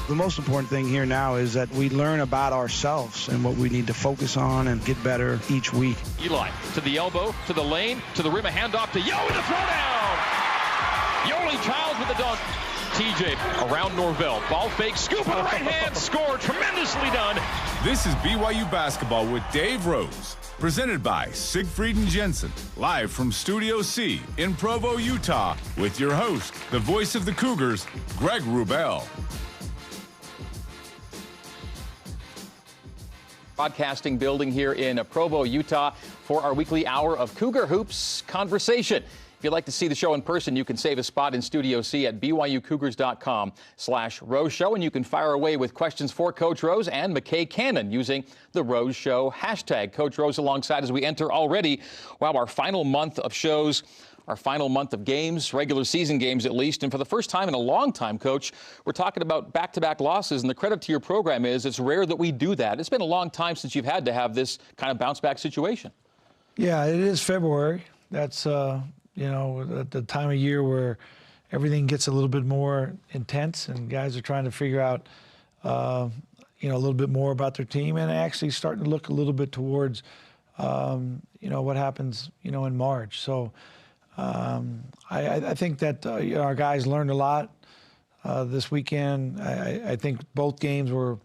The most important thing here now is that we learn about ourselves and what we need to focus on and get better each week. Eli to the elbow, to the lane, to the rim, a handoff to Yo in the throwdown. Yoli Childs with the dunk. TJ around Norvell. Ball fake, scoop on the right hand, score. Tremendously done. This is BYU Basketball with Dave Rose. Presented by Siegfried Jensen. Live from Studio C in Provo, Utah. With your host, the voice of the Cougars, Greg Wrubell. Broadcasting building here in Provo, Utah for our weekly hour of Cougar Hoops Conversation. If you'd like to see the show in person, you can save a spot in Studio C at BYUCougars.com/Rose Show, and you can fire away with questions for Coach Rose and McKay Cannon using the Rose Show hashtag. Coach Rose alongside as we enter already, our final month of shows, our final month of games, regular season games at least, and for the first time in a long time, Coach, we're talking about back-to-back losses, and the credit to your program is it's rare that we do that. It's been a long time since you've had to have this kind of bounce-back situation. Yeah, it is February. That's at the time of year where everything gets a little bit more intense and guys are trying to figure out, a little bit more about their team and actually starting to look a little bit towards, what happens, in March. So I think that our guys learned a lot this weekend. I think both games were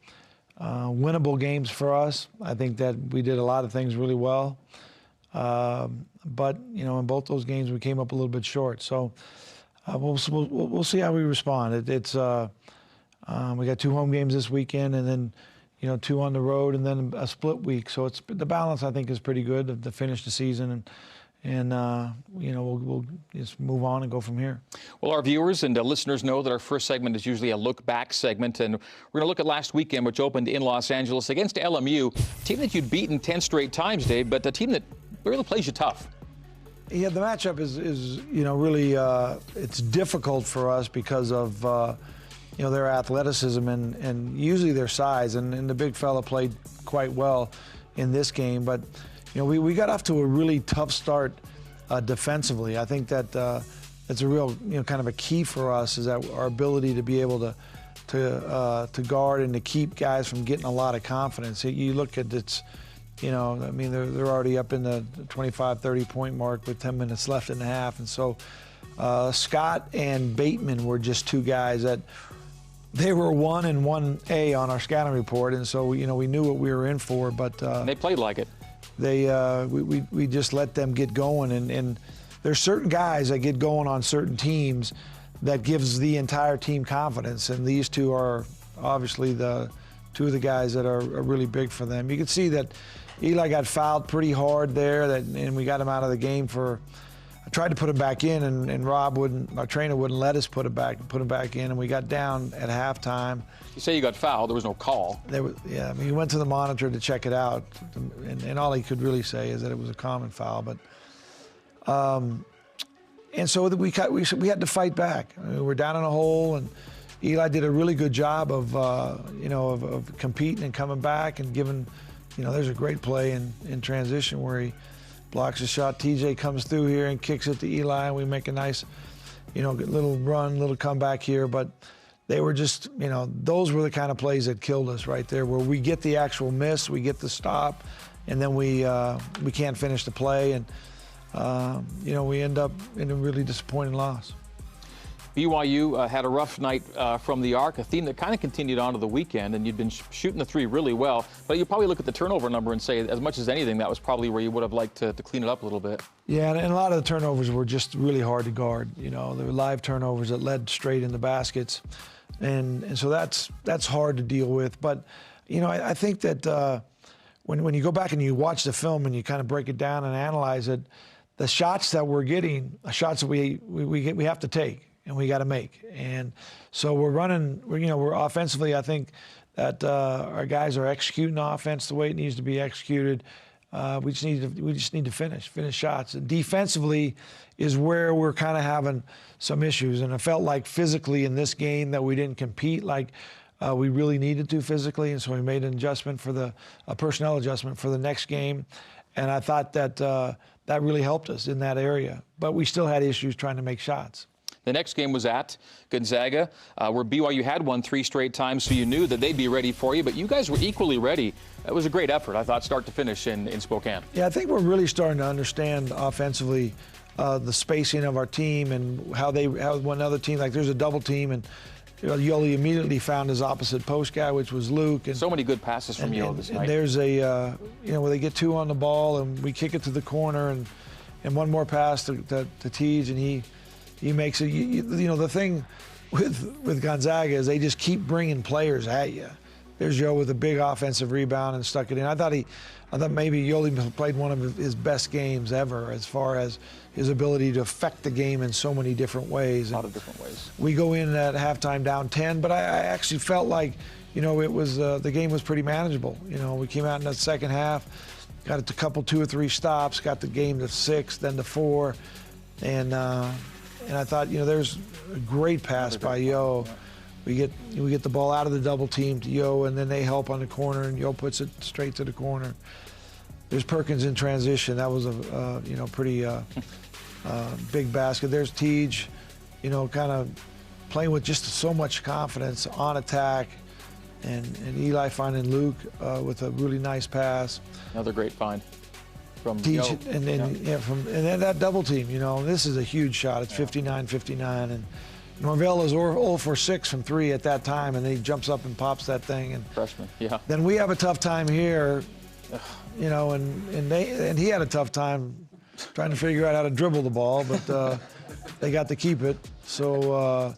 winnable games for us. I think that we did a lot of things really well. But in both those games, we came up a little bit short. So we'll see how we respond. We got 2 home games this weekend, and then 2 on the road, and then a split week. So it's the balance, I think, is pretty good to finish the season, and we'll just move on and go from here. Well, our viewers and listeners know that our first segment is usually a look-back segment, and we're going to look at last weekend, which opened in Los Angeles against LMU, a team that you'd beaten 10 straight times, Dave, but a team that really plays you tough. Yeah, the matchup is really it's difficult for us because of their athleticism and usually their size, and the big fella played quite well in this game, but we got off to a really tough start defensively. I think that it's a real kind of a key for us is that our ability to be able to guard and to keep guys from getting a lot of confidence. You look at it's. They're already up in the 25, 30-point mark with 10 minutes left in the half. And so Scott and Bateman were just 2 guys that they were 1 and 1A on our scouting report. And so, we knew what we were in for. But they played like it. We just let them get going. And there's certain guys that get going on certain teams that gives the entire team confidence. And these 2 are obviously the 2 of the guys that are really big for them. You can see that Eli got fouled pretty hard there, and we got him out of the game I tried to put him back in, and Rob our trainer wouldn't let us put him back in, and we got down at halftime. You say you got fouled, there was no call. He went to the monitor to check it out, and all he could really say is that it was a common foul. But and so we had to fight back. We're down in a hole, and Eli did a really good job of competing and coming back and giving. There's a great play in transition where he blocks a shot. TJ comes through here and kicks it to Eli, and we make a nice, little run, little comeback here. But they were just, those were the kind of plays that killed us right there, where we get the actual miss, we get the stop, and then we can't finish the play, and we end up in a really disappointing loss. BYU had a rough night from the arc, a theme that kind of continued on to the weekend, and you'd been shooting the 3 really well. But you probably look at the turnover number and say, as much as anything, that was probably where you would have liked to clean it up a little bit. Yeah, and a lot of the turnovers were just really hard to guard. There were live turnovers that led straight into baskets, and so that's hard to deal with. But I think that when you go back and you watch the film and you kind of break it down and analyze it, the shots that we're getting are shots that we have to take. And we got to make. And so we're offensively, I think that our guys are executing offense the way it needs to be executed. We just need to finish shots. And defensively is where we're kind of having some issues. And it felt like physically in this game that we didn't compete like we really needed to physically. And so we made an adjustment a personnel adjustment for the next game. And I thought that that really helped us in that area. But we still had issues trying to make shots. The next game was at Gonzaga, where BYU had won 3 straight times, so you knew that they'd be ready for you. But you guys were equally ready. It was a great effort, I thought, start to finish in Spokane. Yeah, I think we're really starting to understand offensively the spacing of our team and how one other team, like there's a double team, and Yoli immediately found his opposite post guy, which was Luke. And so many good passes from Yoli this night. And there's where they get 2 on the ball, and we kick it to the corner, and one more pass to Tej, and he makes it. The thing with Gonzaga is they just keep bringing players at you. There's Joe with a big offensive rebound and stuck it in. I thought maybe Yoli played one of his best games ever as far as his ability to affect the game in so many different ways. A lot of different ways. We go in at halftime down 10, but I actually felt like, it was the game was pretty manageable. We came out in the second half, got it to 2 or 3 stops, got the game to 6, then to 4, and I thought, there's a great pass by Yo. We get the ball out of the double team to Yo, and then they help on the corner, and Yo puts it straight to the corner. There's Perkins in transition. That was a pretty big basket. There's Tej, kind of playing with just so much confidence on attack, and Eli finding Luke with a really nice pass. Another great find from Tej, Yo. and then that double team. This is a huge shot. It's 59-59, and Norvell is 0 for 6 from 3 at that time, and then he jumps up and pops that thing. And freshman, yeah. Then we have a tough time here, and he had a tough time trying to figure out how to dribble the ball, but they got to keep it. So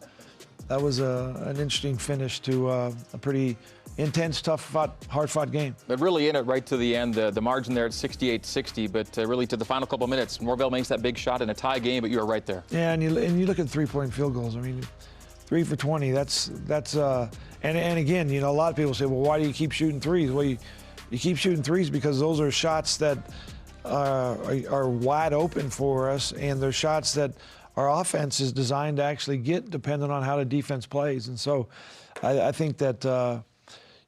that was an interesting finish to a pretty intense, hard-fought game. But really in it right to the end, the margin there at 68-60, but really to the final couple of minutes, Norvell makes that big shot in a tie game, but you were right there. Yeah, and you look at 3-point field goals. I mean, 3 for 20. That's and again, a lot of people say, well, why do you keep shooting threes? Well, you keep shooting threes because those are shots that are wide open for us, and they're shots that our offense is designed to actually get, depending on how the defense plays. And so, I think that.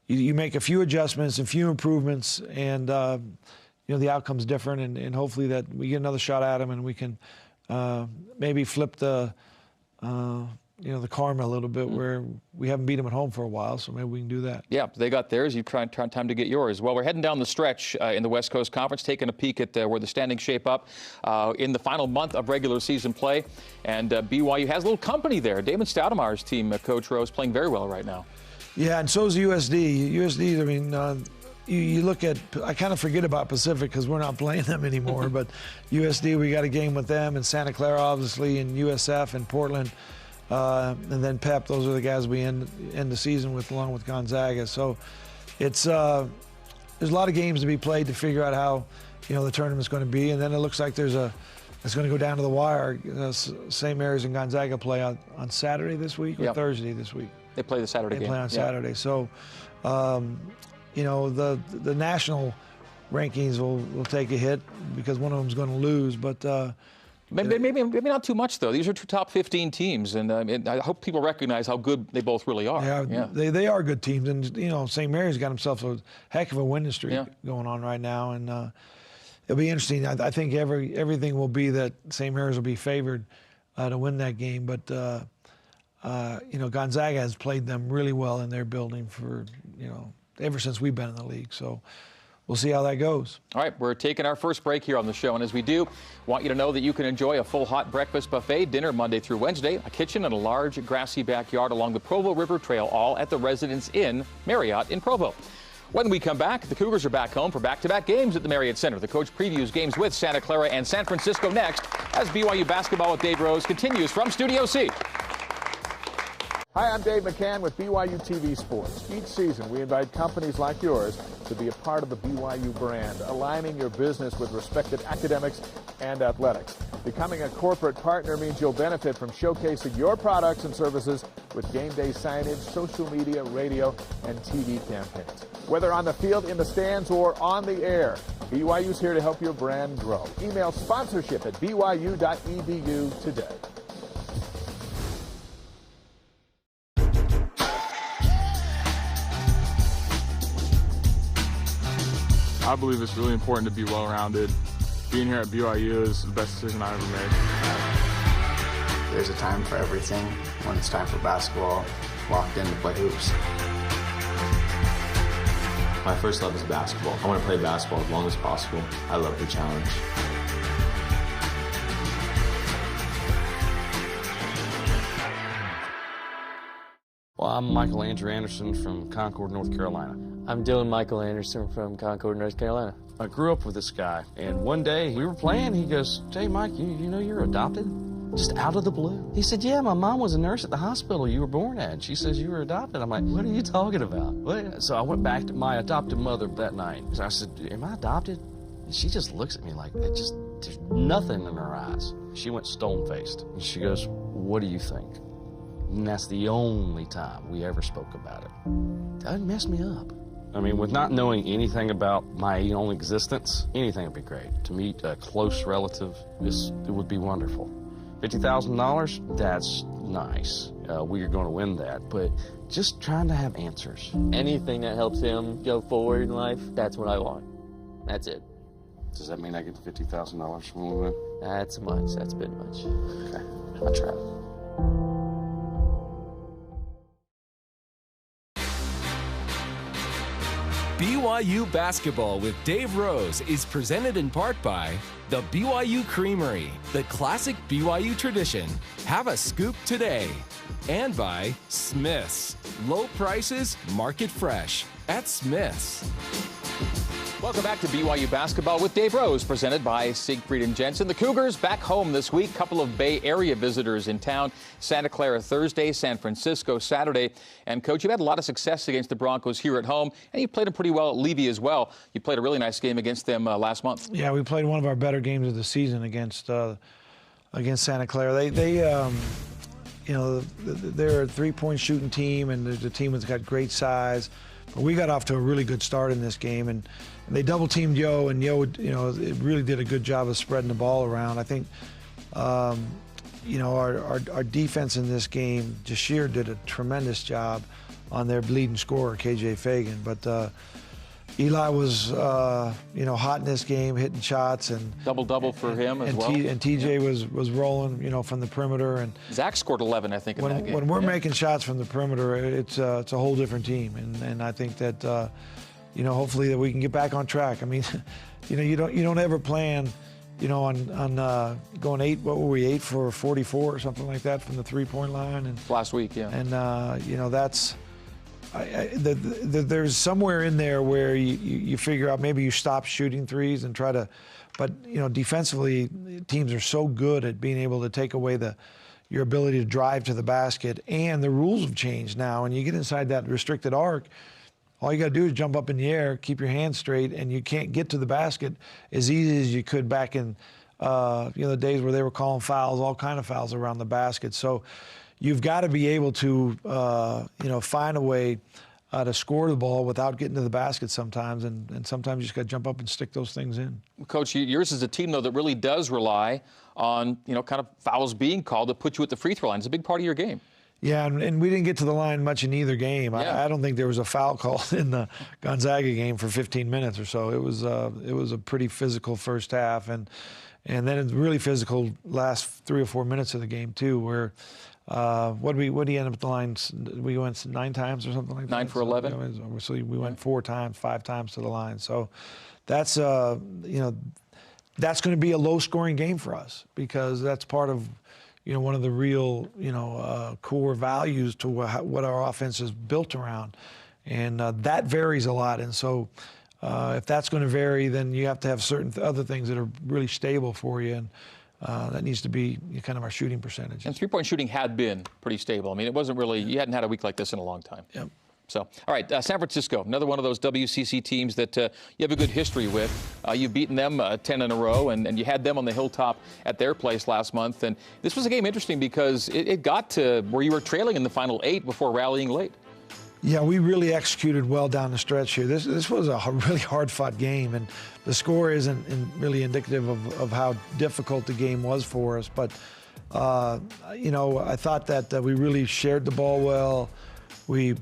You make a few adjustments and few improvements, and the outcome's different, and hopefully that we get another shot at them, and we can maybe flip the karma a little bit, where we haven't beat them at home for a while, so maybe we can do that. Yeah, they got theirs. You try time to get yours. Well, we're heading down the stretch in the West Coast Conference, taking a peek at where the standings shape up in the final month of regular season play, and BYU has a little company there. Damon Stoudemeier's team, Coach Rose, playing very well right now. Yeah, and so is USD. USD, I mean, you look at, I kind of forget about Pacific because we're not playing them anymore, but USD, we got a game with them, and Santa Clara, obviously, and USF and Portland, and then Pep. Those are the guys we end the season with, along with Gonzaga. So it's there's a lot of games to be played to figure out how the tournament's going to be, and then it looks like it's going to go down to the wire. St. Mary's and Gonzaga play on Saturday this week or Thursday this week. They play the Saturday game. They play on Saturday. So, the national rankings will take a hit because one of them's going to lose. But maybe not too much, though. These are 2 top 15 teams, and I hope people recognize how good they both really are. Yeah. They are good teams, and St. Mary's got himself a heck of a winning streak going on right now, and it'll be interesting. I think everything will be that St. Mary's will be favored to win that game, but. Gonzaga has played them really well in their building for, ever since we've been in the league. So we'll see how that goes. All right, we're taking our first break here on the show. And as we do, want you to know that you can enjoy a full hot breakfast buffet, dinner Monday through Wednesday, a kitchen and a large grassy backyard along the Provo River Trail, all at the Residence Inn Marriott in Provo. When we come back, the Cougars are back home for back-to-back games at the Marriott Center. The coach previews games with Santa Clara and San Francisco next as BYU Basketball with Dave Rose continues from Studio C. Hi, I'm Dave McCann with BYU TV Sports. Each season, we invite companies like yours to be a part of the BYU brand, aligning your business with respected academics and athletics. Becoming a corporate partner means you'll benefit from showcasing your products and services with game day signage, social media, radio, and TV campaigns. Whether on the field, in the stands, or on the air, BYU's here to help your brand grow. Email sponsorship@byu.edu today. I believe it's really important to be well-rounded. Being here at BYU is the best decision I ever made. There's a time for everything. When it's time for basketball, locked in to play hoops. My first love is basketball. I want to play basketball as long as possible. I love the challenge. Well, I'm Michael Andrew Anderson from Concord, North Carolina. I'm Dylan Michael Anderson from Concord, North Carolina. I grew up with this guy, and one day we were playing. He goes, "Hey, Mike, you know you're adopted?" Just out of the blue. He said, "Yeah, my mom was a nurse at the hospital you were born at. She says you were adopted." I'm like, "What are you talking about?" What? So I went back to my adopted mother that night. So I said, "Am I adopted?" And she just looks at me like, there's nothing in her eyes. She went stone-faced. And she goes, "What do you think?" And that's the only time we ever spoke about it. That messed me up. I mean, with not knowing anything about my own existence, anything would be great. To meet a close relative, it would be wonderful. $50,000, that's nice. We are going to win that, but just trying to have answers. Anything that helps him go forward in life, that's what I want. That's it. Does that mean I get $50,000 from a win? That's much. That's a bit much. Okay, I'll try it. BYU Basketball with Dave Rose is presented in part by the BYU Creamery, the classic BYU tradition. Have a scoop today. And by Smith's. Low prices, market fresh at Smith's. Welcome back to BYU Basketball with Dave Rose, presented by Siegfried Jensen. The Cougars back home this week. Couple of Bay Area visitors in town. Santa Clara Thursday, San Francisco Saturday. And, Coach, you've had a lot of success against the Broncos here at home, and you played them pretty well at Levy as well. You played a really nice game against them last month. Yeah, we played one of our better games of the season against Santa Clara. They're a three-point shooting team, and the team that's got great size. But we got off to a really good start in this game, and they double-teamed Yo, and Yo, it really did a good job of spreading the ball around. I think, our defense in this game, Jashir did a tremendous job on their leading scorer, KJ Fagan. But Eli was, hot in this game, hitting shots, and double for him as well. And TJ was rolling, from the perimeter. And Zach scored 11, I think, in that game. When we're making shots from the perimeter, it's a whole different team, and I think that. Hopefully that we can get back on track. I mean, you don't ever plan, on going 8 for 44 or something like that from the three-point line. And last week, yeah. And that's there's somewhere in there where you figure out maybe you stop shooting threes and try to, but defensively teams are so good at being able to take away your ability to drive to the basket, and the rules have changed now. And you get inside that restricted arc. All you got to do is jump up in the air, keep your hands straight, and you can't get to the basket as easy as you could back in, the days where they were calling fouls, all kind of fouls around the basket. So you've got to be able to, find a way to score the ball without getting to the basket sometimes, and sometimes you just got to jump up and stick those things in. Coach, yours is a team, though, that really does rely on, kind of fouls being called to put you at the free throw line. It's a big part of your game. Yeah, and we didn't get to the line much in either game. Yeah. I don't think there was a foul called in the Gonzaga game for 15 minutes or so. It was a pretty physical first half, and then it's really physical last 3 or 4 minutes of the game too. Where what did he end up at the line? We went 9 times or something like that. 9 for 11. So we went 4 times, 5 times to the line. So that's that's going to be a low-scoring game for us, because that's part of. One of the real, core values to what our offense is built around. And that varies a lot. And so if that's going to vary, then you have to have certain other things that are really stable for you. And that needs to be kind of our shooting percentage. And three-point shooting had been pretty stable. I mean, it wasn't really, you hadn't had a week like this in a long time. Yep. So, all right, San Francisco, another one of those WCC teams that you have a good history with. You've beaten them 10 in a row, and you had them on the hilltop at their place last month. And this was a game interesting because it got to where you were trailing in the final 8 before rallying late. Yeah, we really executed well down the stretch here. This was a really hard-fought game, and the score isn't really indicative of how difficult the game was for us. But, I thought that we really shared the ball well. We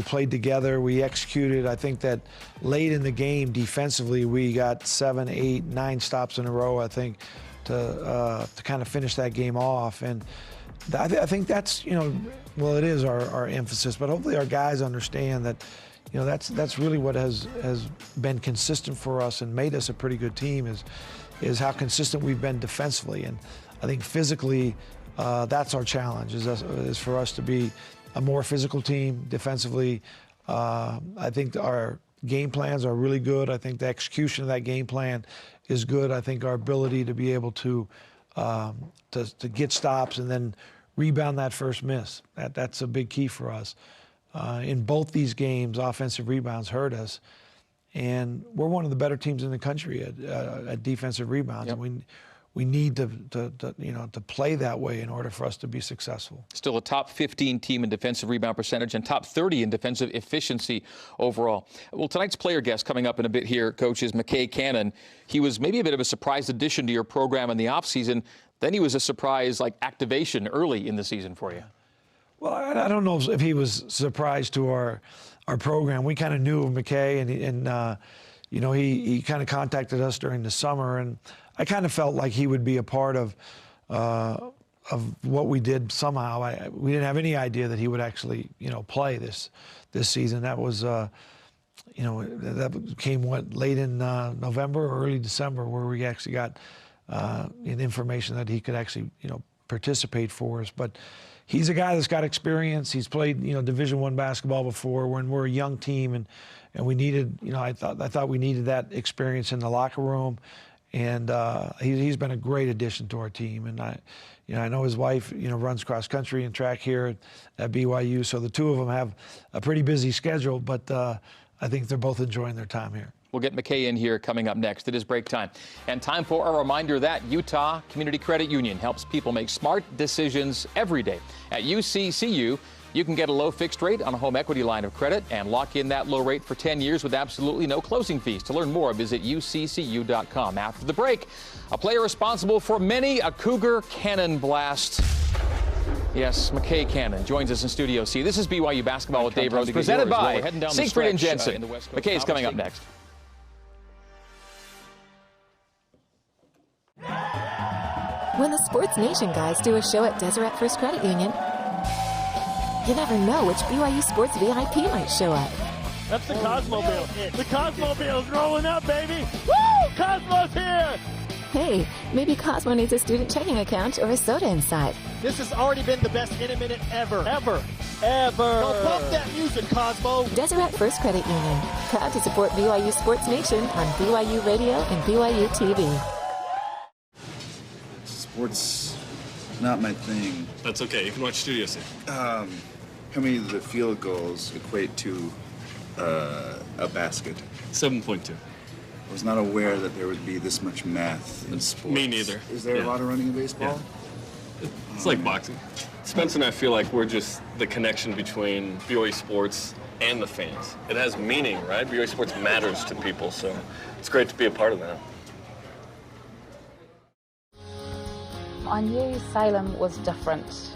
played together. We executed. I think that late in the game, defensively, we got 7, 8, 9 stops in a row. I think to kind of finish that game off. And I think that's, well, it is our emphasis, but hopefully our guys understand that, that's really what has been consistent for us and made us a pretty good team is how consistent we've been defensively. And I think physically, that's our challenge, is for us to be a more physical team defensively. I think our game plans are really good. I think the execution of that game plan is good. I think our ability to be able to get stops and then rebound that first miss, that's a big key for us. In both these games, offensive rebounds hurt us, and we're one of the better teams in the country at defensive rebounds. Yep. And we need to play that way in order for us to be successful. Still a top 15 team in defensive rebound percentage and top 30 in defensive efficiency overall. Well, tonight's player guest coming up in a bit here, Coach, is McKay Cannon. He was maybe a bit of a surprise addition to your program in the offseason. Then he was a surprise activation early in the season for you. Well, I don't know if he was surprised to our program. We kind of knew of McKay, and he kind of contacted us during the summer, and I kind of felt like he would be a part of what we did somehow. We didn't have any idea that he would actually, play this season. That was, that came late in November or early December, where we actually got information that he could actually, participate for us. But he's a guy that's got experience. He's played, Division I basketball before. When we're a young team, and we needed, I thought we needed that experience in the locker room. And he's been a great addition to our team. And I know his wife, runs cross country and track here at BYU. So the two of them have a pretty busy schedule, but I think they're both enjoying their time here. We'll get McKay in here coming up next. It is break time. And time for a reminder that Utah Community Credit Union helps people make smart decisions every day. At UCCU, you can get a low fixed rate on a home equity line of credit and lock in that low rate for 10 years with absolutely no closing fees. To learn more, visit uccu.com. After the break, a player responsible for many a Cougar cannon blast. Yes, McKay Cannon joins us in Studio C. This is BYU Basketball with Dave Rose, presented by Siegfried Jensen. McKay is coming up next. When the Sports Nation guys do a show at Deseret First Credit Union, you never know which BYU Sports VIP might show up. That's the Cosmobile. The Cosmobile's rolling up, baby. Woo! Cosmo's here! Hey, maybe Cosmo needs a student checking account or a soda inside. This has already been the best in a minute ever. Ever. Don't bump that music, Cosmo. Deseret First Credit Union, proud to support BYU Sports Nation on BYU Radio and BYU TV. Sports, not my thing. That's okay. You can watch Studio C. How many of the field goals equate to a basket? 7.2. I was not aware that there would be this much math in sports. Me neither. Is there a lot of running in baseball? Yeah. It's like boxing. Spence and I feel like we're just the connection between BYU sports and the fans. It has meaning, right? BYU sports matters to people, so it's great to be a part of that. I knew Salem was different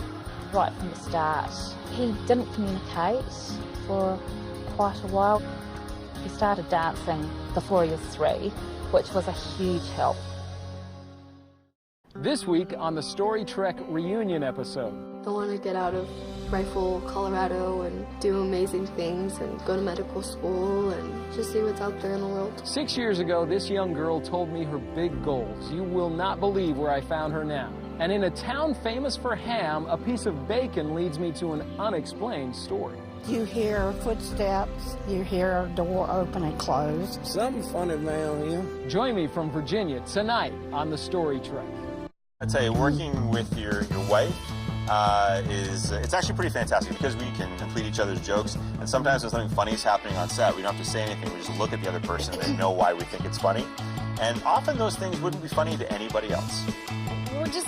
right from the start. He didn't communicate for quite a while. He started dancing before he was 3, which was a huge help. This week on the Story Trek reunion episode. I want to get out of Rifle, Colorado, and do amazing things and go to medical school and just see what's out there in the world. 6 years ago, this young girl told me her big goals. You will not believe where I found her now. And in a town famous for ham, a piece of bacon leads me to an unexplained story. You hear footsteps, you hear a door open and close. Something funny around here. Join me from Virginia tonight on the Story Trek. I'd say working with your wife it's actually pretty fantastic because we can complete each other's jokes, and sometimes when something funny is happening on set, we don't have to say anything, we just look at the other person and know why we think it's funny. And often those things wouldn't be funny to anybody else. We're just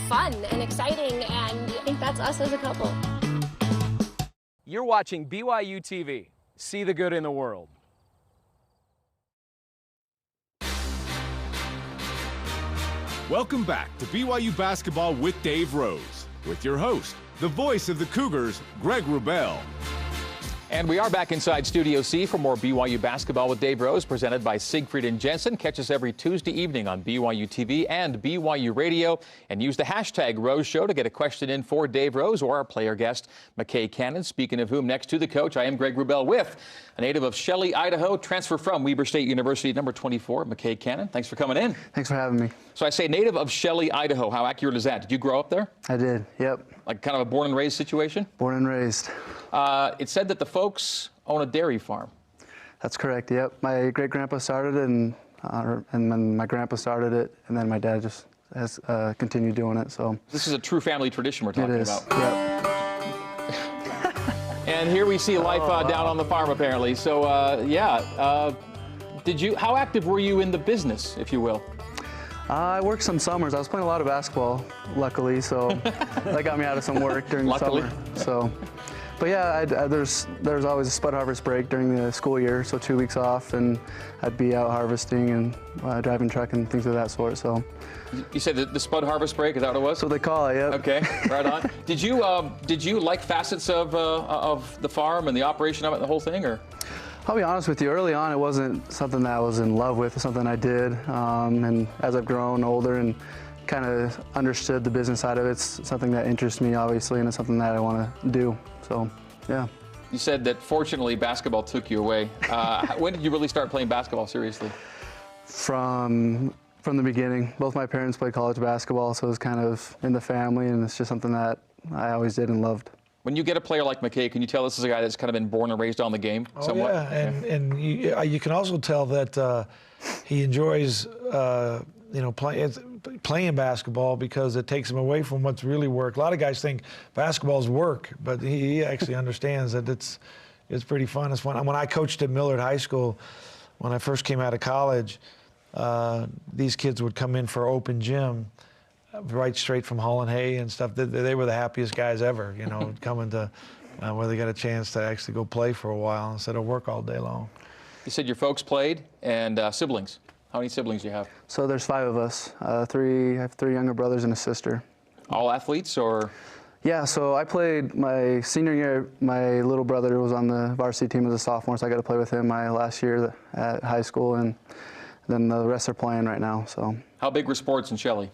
fun and exciting, and I think that's us as a couple. You're watching BYU TV. See the good in the world. Welcome back to BYU Basketball with Dave Rose, with your host, the voice of the Cougars, Greg Wrubell. And we are back inside Studio C for more BYU Basketball with Dave Rose, presented by Siegfried Jensen. Catch us every Tuesday evening on BYU TV and BYU Radio. And use the hashtag Rose Show to get a question in for Dave Rose or our player guest, McKay Cannon. Speaking of whom, next to the coach, I am Greg Wrubell with a native of Shelley, Idaho, transfer from Weber State University, number 24, McKay Cannon. Thanks for coming in. Thanks for having me. So I say native of Shelley, Idaho. How accurate is that? Did you grow up there? I did, yep. Like kind of a born and raised situation? Born and raised. It said that the folks own a dairy farm. That's correct, yep. My great-grandpa started it, and then my grandpa started it, and then my dad just has continued doing it, so. This is a true family tradition we're talking about. It is, yep. And here we see life down on the farm, apparently. So, how active were you in the business, if you will? I worked some summers. I was playing a lot of basketball, luckily, so that got me out of some work during the summer. So, but yeah, there's always a spud harvest break during the school year, so 2 weeks off, and I'd be out harvesting and driving truck and things of that sort. So. You said the spud harvest break, is that what it was? That's what they call it, yep. Okay, right on. Did you like facets of the farm and the operation of it, the whole thing, or? I'll be honest with you, early on it wasn't something that I was in love with, something I did, and as I've grown older and kind of understood the business side of it, it's something that interests me, obviously, and it's something that I want to do, so, yeah. You said that fortunately basketball took you away. When did you really start playing basketball seriously? From the beginning. Both my parents played college basketball, so it was kind of in the family, and it's just something that I always did and loved. When you get a player like McKay, can you tell this is a guy that's kind of been born and raised on the game somewhat? Yeah, and you can also tell that he enjoys playing basketball because it takes him away from what's really work. A lot of guys think basketball's work, but he actually understands that it's pretty fun. It's fun. When I coached at Millard High School, when I first came out of college, these kids would come in for open gym, right straight from Holland Hay and stuff. They were the happiest guys ever, coming to where they got a chance to actually go play for a while instead of work all day long. You said your folks played, and siblings. How many siblings do you have? So there's 5 of us. I have 3 younger brothers and a sister. All athletes, or? Yeah, so I played my senior year. My little brother was on the varsity team as a sophomore, so I got to play with him my last year at high school, and then the rest are playing right now. So. How big were sports in Shelley?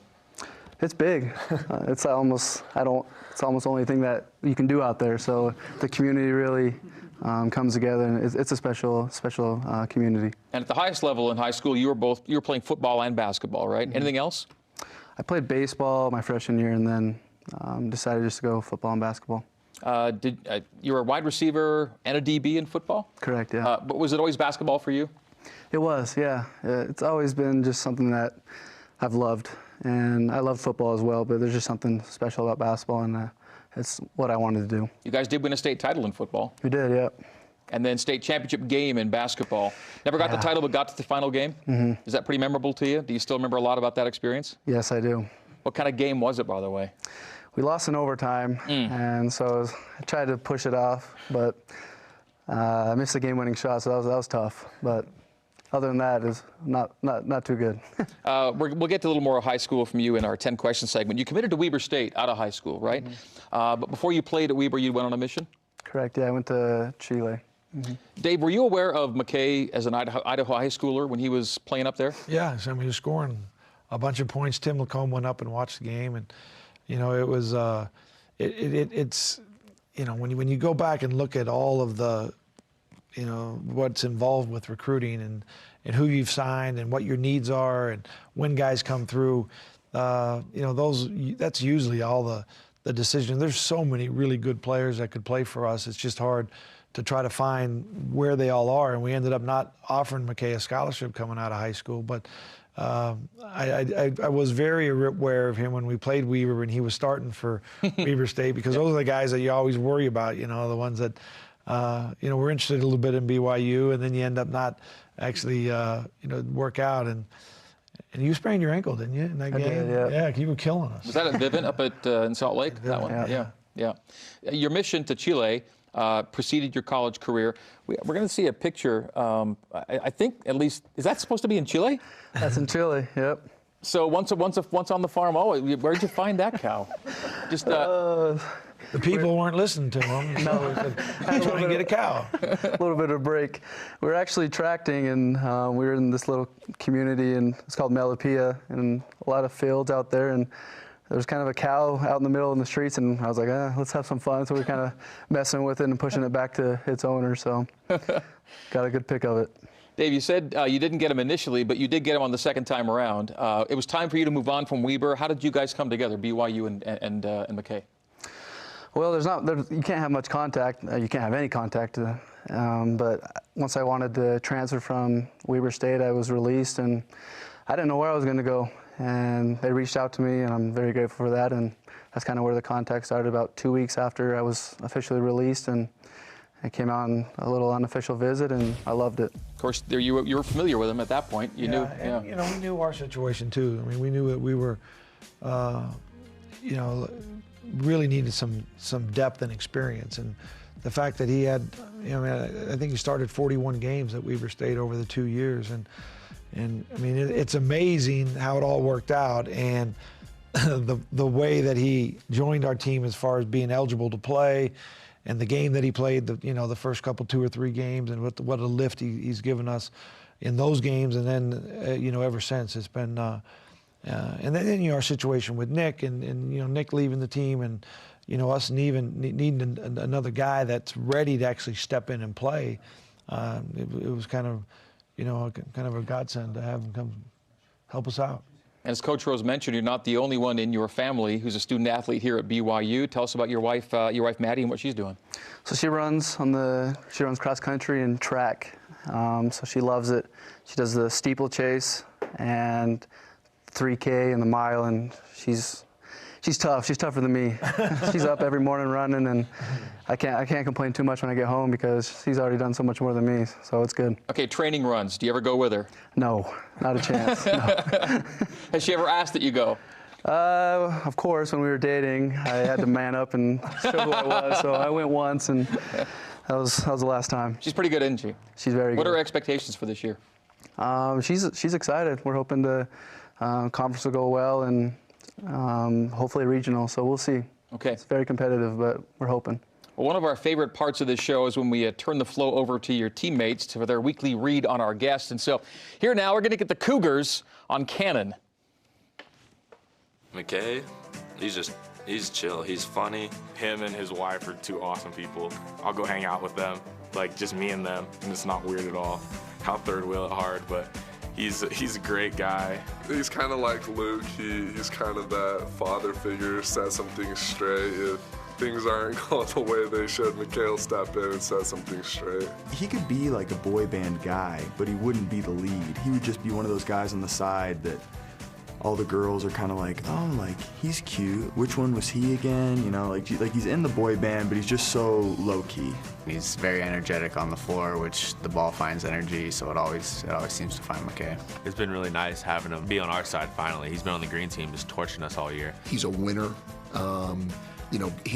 It's big. It's almost the only thing that you can do out there. So the community really comes together, and it's a special community. And at the highest level in high school, you were playing football and basketball, right? Mm-hmm. Anything else? I played baseball my freshman year, and then decided just to go football and basketball. You were a wide receiver and a DB in football? Correct, yeah. But was it always basketball for you? It was, yeah. It's always been just something that I've loved. And I love football as well, but there's just something special about basketball, and it's what I wanted to do. You guys did win a state title in football. We did, yeah. And then state championship game in basketball. Never got the title, but got to the final game? Mm-hmm. Is that pretty memorable to you? Do you still remember a lot about that experience? Yes, I do. What kind of game was it, by the way? We lost in overtime, and so I tried to push it off, but I missed the game-winning shot, so that was tough. But other than that, it's not too good. We'll get to a little more high school from you in our 10-question segment. You committed to Weber State out of high school, right? Mm-hmm. But before you played at Weber, you went on a mission? Correct, yeah. I went to Chile. Mm-hmm. Dave, were you aware of McKay as an Idaho high schooler when he was playing up there? Yeah, so he was scoring a bunch of points. Tim Lacombe went up and watched the game, and it was it's when you go back and look at all of the what's involved with recruiting and who you've signed and what your needs are and when guys come through, that's usually all the decision. There's so many really good players that could play for us. It's just hard to try to find where they all are, and we ended up not offering McKay a scholarship coming out of high school, but I was very aware of him when we played Weber and he was starting for Weber State, because those are the guys that you always worry about, the ones that we're interested a little bit in BYU, and then you end up not actually, work out. And you sprained your ankle, didn't you, in that game? I did, yeah. Yeah, you were killing us. Was that at Vivint up in Salt Lake? That one? Yeah. Your mission to Chile preceded your college career. We're going to see a picture. I think, at least, is that supposed to be in Chile? That's in Chile, yep. So once on the farm, where'd you find that cow? Just The people weren't listening to him, so he said, he's trying to get a cow. A little bit of a break. We were actually tracting, and we were in this little community, and it's called Melipilla, and a lot of fields out there, and there was kind of a cow out in the middle in the streets, and I was like, let's have some fun. So we were kind of messing with it and pushing it back to its owner, so got a good pick of it. Dave, you said you didn't get him initially, but you did get him on the second time around. It was time for you to move on from Weber. How did you guys come together, BYU and McKay? Well, you can't have much contact. You can't have any contact. But once I wanted to transfer from Weber State, I was released, and I didn't know where I was going to go. And they reached out to me, and I'm very grateful for that. And that's kind of where the contact started, about 2 weeks after I was officially released. And I came out on a little unofficial visit, and I loved it. Of course, you were familiar with him at that point. You knew. And, you know, we knew our situation too. I mean, we knew that we were, you know, really needed some depth and experience. And the fact that he had, you know, I think he started 41 games at Weber State over the 2 years, and I mean, it's amazing how it all worked out, and the way that he joined our team as far as being eligible to play. And the game that he played, the first couple 2 or 3 games, and what a lift he's given us in those games, and then ever since it's been, and then our situation with Nick, and Nick leaving the team, and us needing another guy that's ready to actually step in and play. It was kind of a godsend to have him come help us out. As Coach Rose mentioned, you're not the only one in your family who's a student athlete here at BYU. Tell us about your wife Maddie, and what she's doing. So she runs cross country and track. So she loves it. She does the steeplechase and 3K and the mile, and she's tough. She's tougher than me. She's up every morning running, and I can't complain too much when I get home because she's already done so much more than me, so it's good. Okay, training runs. Do you ever go with her? No, not a chance. No. Has she ever asked that you go? Of course, when we were dating, I had to man up and show who I was, so I went once, and that was the last time. She's pretty good, isn't she? She's very good. What are her expectations for this year? She's excited. We're hoping the conference will go well, and hopefully regional, so we'll see. Okay. It's very competitive, but we're hoping. Well, one of our favorite parts of this show is when we turn the flow over to your teammates for their weekly read on our guests. And so here now, we're going to get the Cougars on Cannon. McKay, he's chill. He's funny. Him and his wife are 2 awesome people. I'll go hang out with them, like just me and them, and it's not weird at all. I'll third wheel it hard, but he's a great guy. He's kind of like Luke. He's kind of that father figure, set some things straight. If things aren't going the way they should, McKay will step in and set some things straight. He could be like a boy band guy, but he wouldn't be the lead. He would just be one of those guys on the side that all the girls are kind of like, oh, like, he's cute. Which one was he again? You know, like he's in the boy band, but he's just so low-key. He's very energetic on the floor, which the ball finds energy, so it always seems to find McKay. It's been really nice having him be on our side finally. He's been on the green team just torching us all year. He's a winner.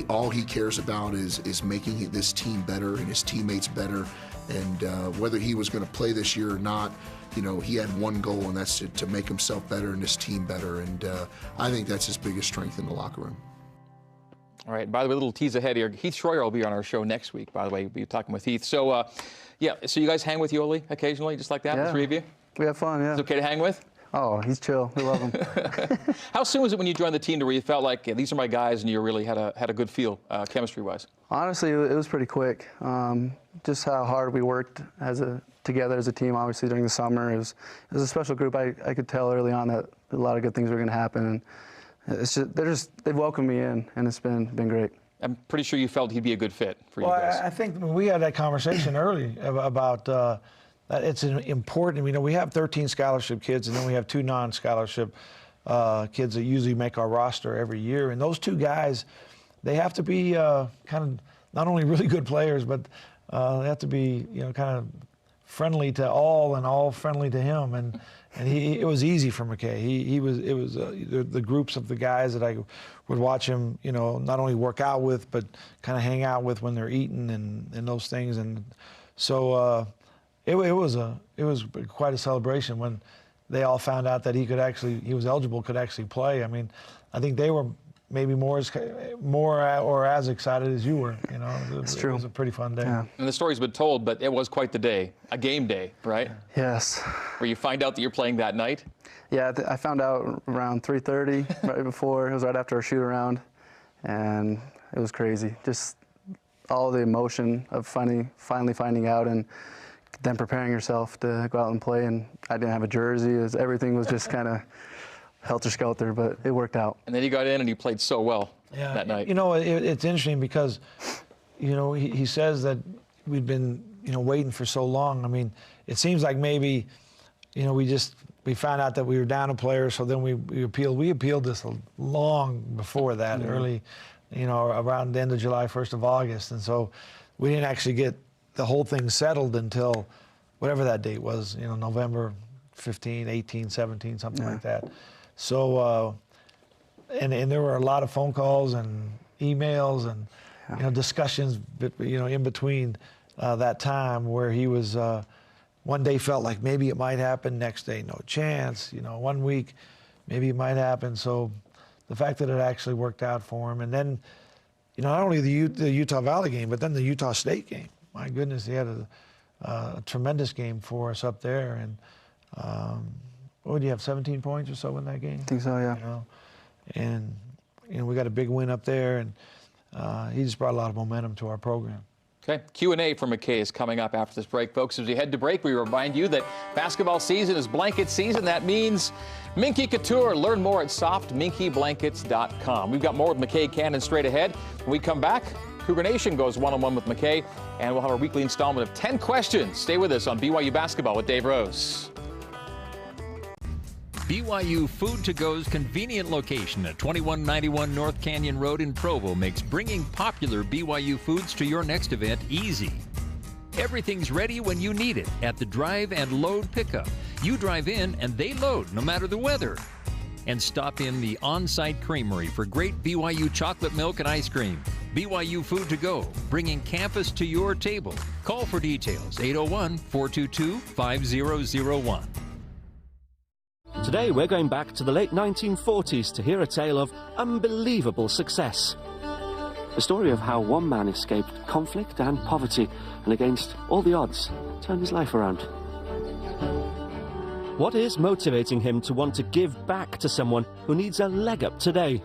All he cares about is making this team better and his teammates better. And whether he was going to play this year or not, he had one goal, and that's to make himself better and his team better. And I think that's his biggest strength in the locker room. All right, by the way, a little tease ahead here. Heath Schroyer will be on our show next week, by the way. We'll be talking with Heath. So, so you guys hang with Yoli occasionally, just like that, the 3 of you? We have fun, yeah. He's okay to hang with? Oh, he's chill. We love him. How soon was it when you joined the team to where you felt like these are my guys, and you really had a good feel, chemistry-wise? Honestly, it was pretty quick. Just how hard we worked together as a team, obviously, during the summer. It was a special group. I could tell early on that a lot of good things were going to happen. And it's just, they've welcomed me in, and it's been great. I'm pretty sure you felt he'd be a good fit for you guys. I think we had that conversation early about that it's important. We have 13 scholarship kids, and then we have 2 non-scholarship kids that usually make our roster every year. And those 2 guys, they have to be kind of not only really good players, but they have to be kind of friendly to all and all friendly to him. And it was easy for McKay. It was the groups of the guys that I would watch him, not only work out with, but kind of hang out with when they're eating and those things. And so it was quite a celebration when they all found out that he was eligible, could actually play. I mean, I think they were maybe more or as excited as you were. You know, It's true. It was a pretty fun day. Yeah. And the story's been told, but it was quite the day, a game day, right? Yes. Where you find out that you're playing that night? Yeah, I found out around 3:30, right before. It was right after our shoot around, and it was crazy. Just all the emotion of finally finding out, and then preparing yourself to go out and play. And I didn't have a jersey. Everything was just kind of helter-skelter, but it worked out. And then you got in and you played so well that night. You know, it's interesting because, you know, he says that we've been, you know, waiting for so long. I mean, it seems like maybe, you know, we found out that we were down a player, so then we appealed. We appealed this long before that, early, you know, around the end of July, 1st of August. And so we didn't actually get the whole thing settled until whatever that date was, you know, November 15, 18, 17, something like that. So, and there were a lot of phone calls and emails and, you know, discussions, you know, in between that time where he was, one day felt like maybe it might happen, next day no chance, you know, 1 week maybe it might happen. So the fact that it actually worked out for him, and then, you know, not only the Utah Valley game, but then the Utah State game. My goodness, he had a tremendous game for us up there. And what would you have, 17 points or so in that game? I think so, yeah. You know? And, you know, we got a big win up there, and he just brought a lot of momentum to our program. Okay, Q&A for McKay is coming up after this break. Folks, as we head to break, we remind you that basketball season is blanket season. That means Minky Couture. Learn more at softminkyblankets.com. We've got more with McKay Cannon straight ahead. When we come back, Cougar Nation goes one-on-one with McKay, and we'll have our weekly installment of 10 questions. Stay with us on BYU Basketball with Dave Rose. BYU Food to Go's convenient location at 2191 North Canyon Road in Provo makes bringing popular BYU foods to your next event easy. Everything's ready when you need it at the drive and load pickup. You drive in and they load no matter the weather. And stop in the on-site creamery for great BYU chocolate milk and ice cream. BYU Food to Go, bringing campus to your table. Call for details, 801-422-5001. Today we're going back to the late 1940s to hear a tale of unbelievable success. The story of how one man escaped conflict and poverty and against all the odds turned his life around. What is motivating him to want to give back to someone who needs a leg up today?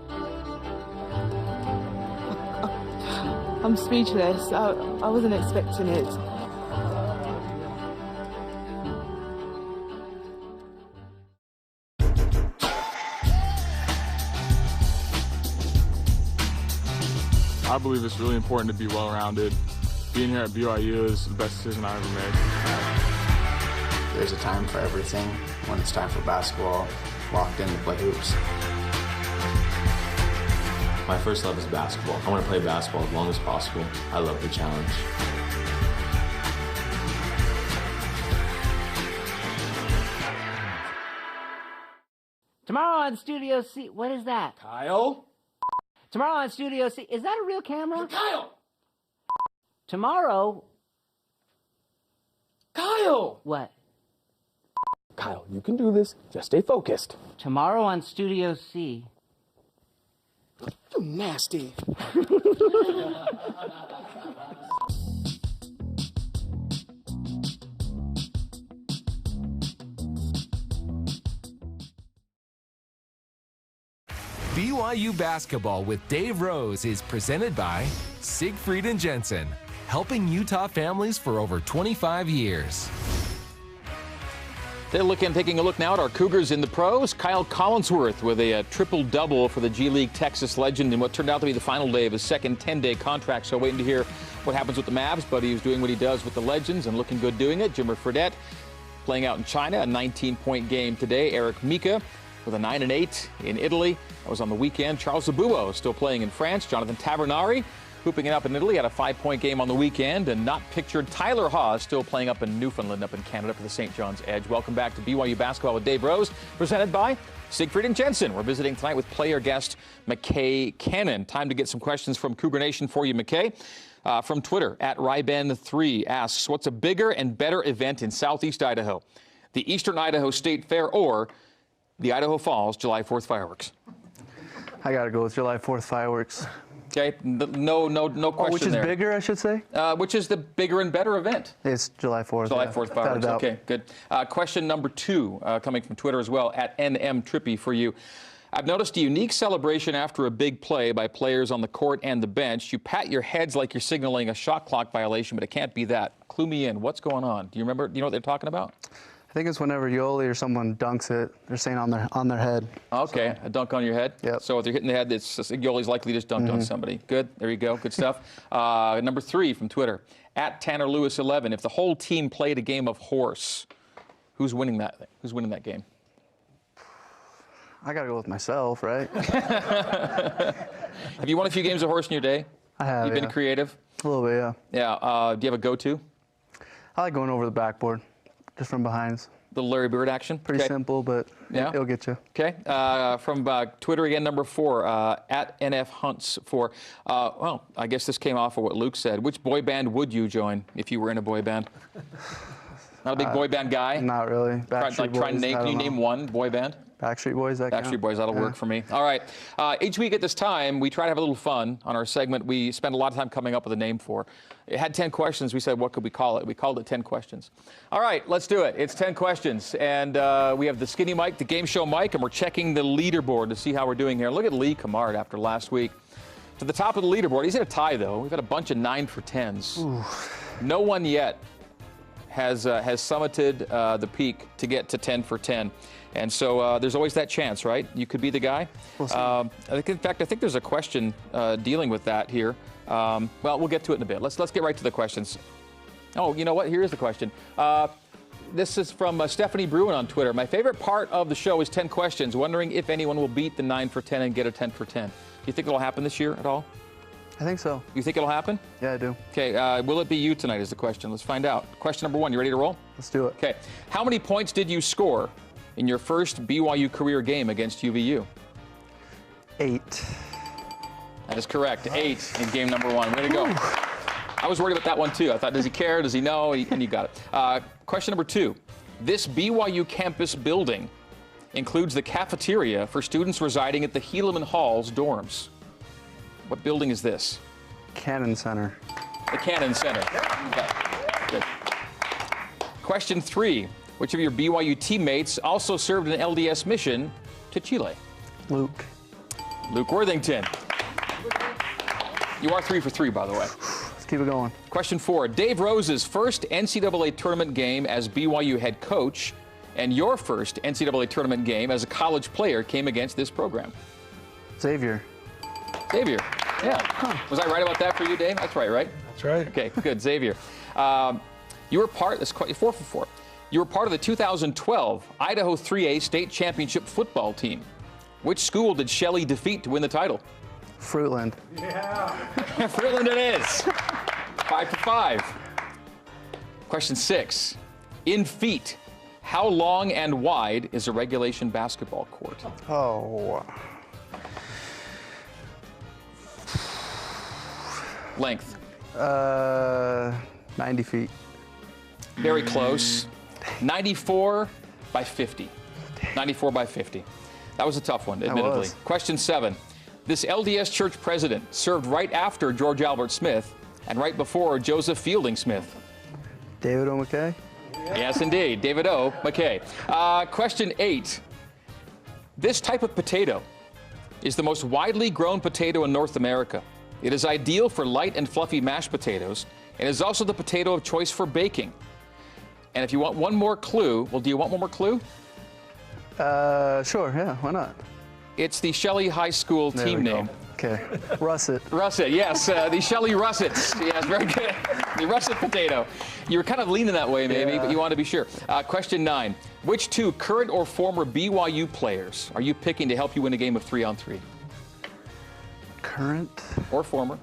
I'm speechless. I wasn't expecting it. I believe it's really important to be well-rounded. Being here at BYU is the best decision I ever made. There's a time for everything. When it's time for basketball, locked in to play hoops. My first love is basketball. I want to play basketball as long as possible. I love the challenge. Tomorrow on Studio C, what is that? Kyle? Tomorrow on Studio C, is that a real camera? Kyle! Tomorrow? Kyle! What? Kyle, you can do this. Just stay focused. Tomorrow on Studio C. You nasty. BYU Basketball with Dave Rose is presented by Siegfried Jensen, helping Utah families for over 25 years. Taking a look now at our Cougars in the pros. Kyle Collinsworth with a triple-double for the G League Texas legend in what turned out to be the final day of his second 10-day contract. So waiting to hear what happens with the Mavs, but he's doing what he does with the Legends and looking good doing it. Jimmer Fredette playing out in China, a 19-point game today. Eric Mika with a 9 and 8 in Italy. That was on the weekend. Charles Zabuo still playing in France. Jonathan Tavernari hooping it up in Italy, had a 5-point game on the weekend. And not pictured Tyler Haws still playing up in Newfoundland, up in Canada for the St. John's Edge. Welcome back to BYU Basketball with Dave Rose, presented by Siegfried Jensen. We're visiting tonight with player guest McKay Cannon. Time to get some questions from Cougar Nation for you, McKay. From Twitter, at Ryben3 asks, what's a bigger and better event in Southeast Idaho? The Eastern Idaho State Fair or the Idaho Falls July 4th fireworks? I got to go with July 4th fireworks. Okay, no question which is there. bigger, I should say? Which is the bigger and better event? It's July 4th. July 4th fireworks. Okay, good. Question number 2, coming from Twitter as well, at NMTrippy for you. I've noticed a unique celebration after a big play by players on the court and the bench. You pat your heads like you're signaling a shot clock violation, but it can't be that. Clue me in. What's going on? Do you remember? Do you know what they're talking about? I think it's whenever Yoli or someone dunks it, they're saying on their head. Okay, so. A dunk on your head? Yep. So if they're hitting the head, it's Yoli's likely just dunked on somebody. Good, there you go, good stuff. Number 3 from Twitter, at Tanner Lewis 11. If the whole team played a game of horse, who's winning that thing? Who's winning that game? I got to go with myself, right? Have you won a few games of horse in your day? I have, You've been creative? A little bit, yeah. Yeah, do you have a go-to? I like going over the backboard, just from behinds. The Larry Bird action? Pretty simple, but it'll get you. Okay. From Twitter again, number 4, at NF Hunts for, well, I guess this came off of what Luke said. Which boy band would you join if you were in a boy band? Not a big boy band guy? Not really. Can you name one boy band? Backstreet Boys, Backstreet Boys, that'll work for me. All right. Each week at this time, we try to have a little fun on our segment. We spend a lot of time coming up with a name for. It had 10 questions. We said, what could we call it? We called it 10 questions. All right, let's do it. It's 10 questions. And we have the skinny mic, the game show mic, and we're checking the leaderboard to see how we're doing here. Look at Lee Kamard after last week. To the top of the leaderboard. He's in a tie, though. We've got a bunch of 9 for 10s. Ooh. No one yet has summited the peak to get to 10 for 10. And so there's always that chance, right? You could be the guy. We'll see. In fact, I think there's a question dealing with that here. Well, we'll get to it in a bit. Let's get right to the questions. Oh, you know what? Here is the question. This is from Stephanie Bruin on Twitter. My favorite part of the show is 10 questions. Wondering if anyone will beat the 9 for 10 and get a 10 for 10. Do you think it'll happen this year at all? I think so. You think it'll happen? Yeah, I do. Okay, will it be you tonight is the question. Let's find out. Question number 1, you ready to roll? Let's do it. Okay, how many points did you score in your first BYU career game against UVU? 8. That is correct, 8 in game number 1. Way to go. I was worried about that one too. I thought, does he care? Does he know? And you got it. Question number 2. This BYU campus building includes the cafeteria for students residing at the Helaman Halls dorms. What building is this? Cannon Center. The Cannon Center. Okay. Good. Question 3. Which of your BYU teammates also served an LDS mission to Chile? Luke. Luke Worthington. You are 3 for 3, by the way. Let's keep it going. Question 4. Dave Rose's first NCAA tournament game as BYU head coach and your first NCAA tournament game as a college player came against this program. Xavier. Xavier. Yeah. Huh. Was I right about that for you, Dave? That's right, right? That's right. Okay, good. Xavier. You were part, that's 4 for 4. You were part of the 2012 Idaho 3A state championship football team. Which school did Shelley defeat to win the title? Fruitland. Yeah. Fruitland it is. 5 for 5. Question 6. In feet, how long and wide is a regulation basketball court? Oh. Length. 90 feet. Very close. 94 by 50. 94 by 50. That was a tough one, admittedly. Question 7. This LDS church president served right after George Albert Smith and right before Joseph Fielding Smith. David O. McKay? Yes, indeed. David O. McKay. Question 8. This type of potato is the most widely grown potato in North America. It is ideal for light and fluffy mashed potatoes and is also the potato of choice for baking. And if you want one more clue, well, do you want one more clue? Sure, yeah, why not? It's the Shelley High School team name. Okay, Russet. Russet, yes, the Shelley Russets. Yes, very good. The Russet potato. You were kind of leaning that way, maybe, but you want to be sure. Question 9. Which 2 current or former BYU players are you picking to help you win a game of 3-on-3? Current? Or former?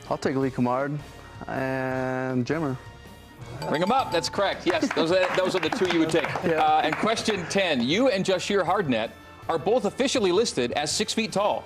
I'll take Lee Kamard and Jimmer. Bring them up. That's correct. Yes, those are the 2 you would take. Yeah. And question 10. You and Jashir Hardnett are both officially listed as 6 feet tall.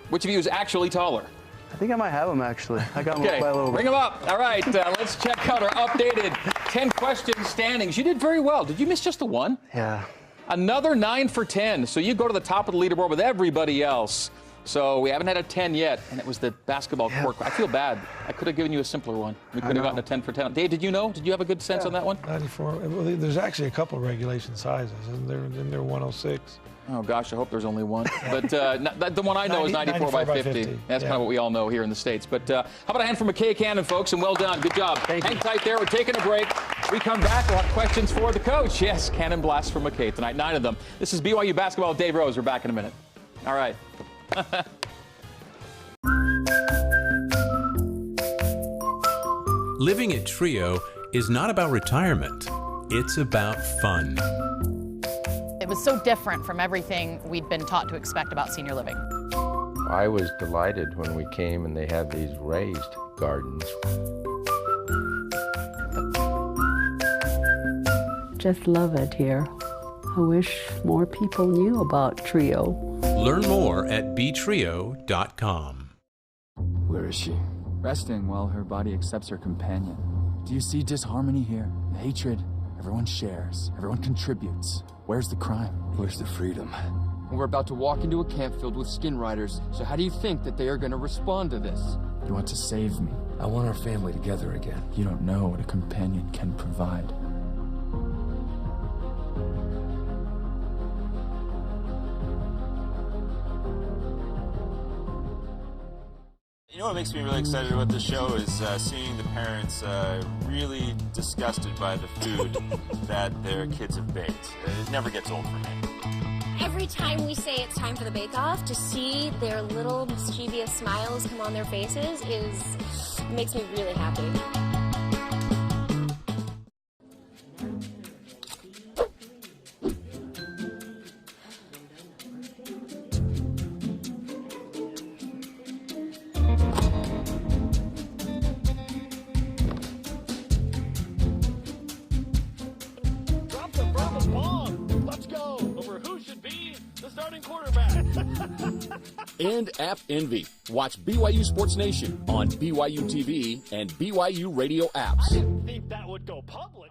Which of you is actually taller? I think I might have him, actually. I got him up by a little bit. Bring him up. All right, let's check out our updated 10 question standings. You did very well. Did you miss just the one? Yeah. Another 9 for 10. So you go to the top of the leaderboard with everybody else. So we haven't had a 10 yet, and it was the basketball court. I feel bad. I could have given you a simpler one. We could have gotten a 10 for 10. Dave, did you know? Did you have a good sense on that one? 94. Well, there's actually a couple of regulation sizes, isn't there? Isn't there 106? Oh, gosh, I hope there's only one. But the one I know is 94 by 50. That's kind of what we all know here in the States. But how about a hand for McKay Cannon, folks, and well done. Good job. Hang tight there. We're taking a break. We come back. We'll have questions for the coach. Yes, Cannon blasts for McKay tonight, 9 of them. This is BYU Basketball with Dave Rose. We're back in a minute. All right. Living at Trio is not about retirement. It's about fun. It was so different from everything we'd been taught to expect about senior living. I was delighted when we came and they had these raised gardens. Just love it here. I wish more people knew about Trio. Learn more at btrio.com. Where is she? Resting while her body accepts her companion. Do you see disharmony here? Hatred. Everyone shares. Everyone contributes. Where's the crime? Where's the freedom? We're about to walk into a camp filled with skin riders, so how do you think that they are going to respond to this? You want to save me. I want our family together again. You don't know what a companion can provide. You know what makes me really excited about this show is seeing the parents really disgusted by the food that their kids have baked. It never gets old for me. Every time we say it's time for the bake-off, to see their little mischievous smiles come on their faces makes me really happy. And App Envy. Watch BYU Sports Nation on BYU TV and BYU radio apps. I didn't think that would go public.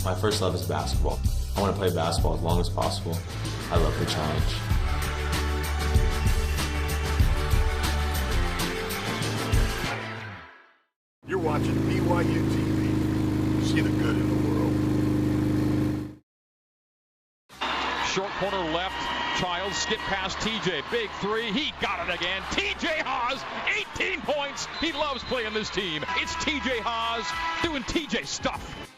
My first love is basketball. I want to play basketball as long as possible. I love the challenge. You're watching BYU TV. See the good in the world. Short corner left, Childs skip past TJ, big three, he got it again. TJ Haas, 18 points. He loves playing this team. It's TJ Haas doing TJ stuff.